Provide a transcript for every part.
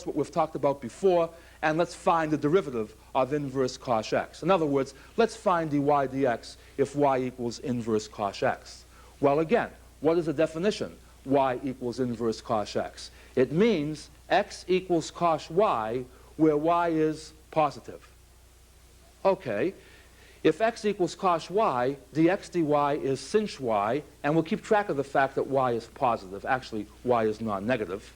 what we've talked about before, and let's find the derivative of inverse cosh x. In other words, let's find dy dx if y equals inverse cosh x. Well, again, what is the definition? Y equals inverse cosh x. It means x equals cosh y, where y is positive. Okay, if x equals cosh y, dx dy is sinh y, and we'll keep track of the fact that y is positive. Actually, y is non-negative.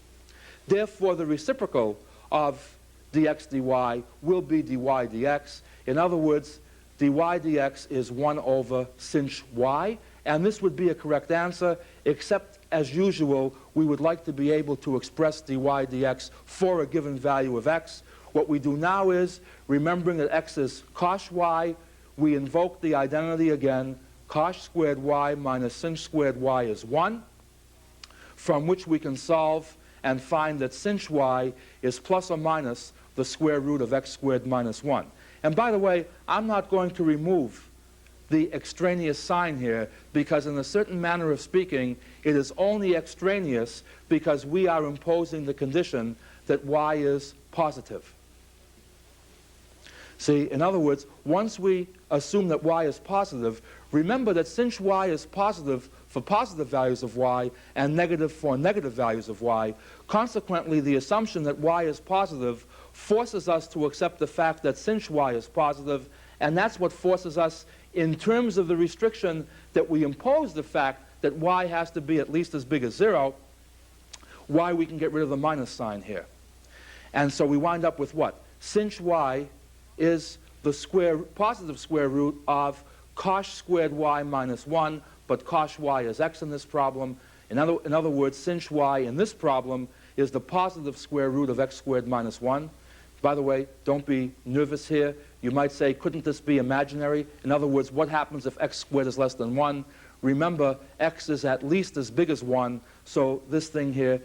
Therefore, the reciprocal of dx dy will be dy dx. In other words, dy dx is 1 over sinh y, and this would be a correct answer, except, as usual, we would like to be able to express dy dx for a given value of x. What we do now is, remembering that x is cosh y, we invoke the identity again. Cosh squared y minus sinh squared y is 1, from which we can solve and find that sinh y is plus or minus the square root of x squared minus 1. And by the way, I'm not going to remove the extraneous sign here, because in a certain manner of speaking, it is only extraneous because we are imposing the condition that y is positive. See, in other words, once we assume that y is positive, remember that since y is positive for positive values of y and negative for negative values of y, consequently the assumption that y is positive forces us to accept the fact that since y is positive, and that's what forces us, in terms of the restriction that we impose the fact that y has to be at least as big as 0, why we can get rid of the minus sign here. And so we wind up with what? Since y is the positive square root of cosh squared y minus 1, but cosh y is x in this problem. In other words, since y in this problem is the positive square root of x squared minus 1. By the way, don't be nervous here. You might say, couldn't this be imaginary? In other words, what happens if x squared is less than 1? Remember, x is at least as big as 1, so this thing here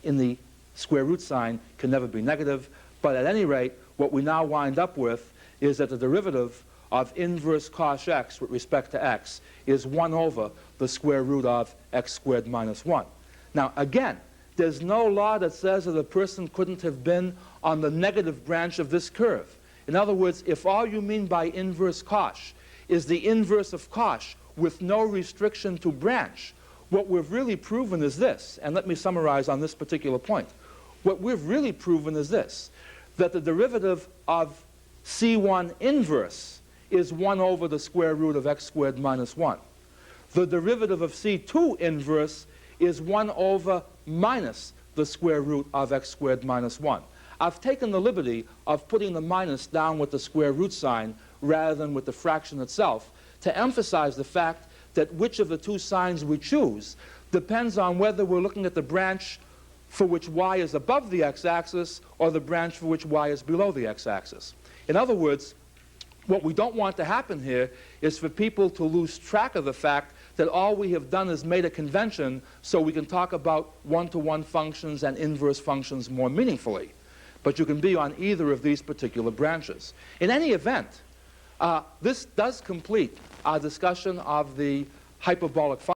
in the square root sign can never be negative. But at any rate, what we now wind up with is that the derivative of inverse cosh x with respect to x is 1 over the square root of x squared minus 1. Now, again, there's no law that says that a person couldn't have been on the negative branch of this curve. In other words, if all you mean by inverse cosh is the inverse of cosh with no restriction to branch, what we've really proven is this, and let me summarize on this particular point. What we've really proven is this, that the derivative of C1 inverse is 1 over the square root of x squared minus 1. The derivative of C2 inverse is 1 over minus the square root of x squared minus 1. I've taken the liberty of putting the minus down with the square root sign rather than with the fraction itself to emphasize the fact that which of the two signs we choose depends on whether we're looking at the branch for which y is above the x-axis or the branch for which y is below the x-axis. In other words, what we don't want to happen here is for people to lose track of the fact that all we have done is made a convention so we can talk about one-to-one functions and inverse functions more meaningfully. But you can be on either of these particular branches. In any event, this does complete our discussion of the hyperbolic function.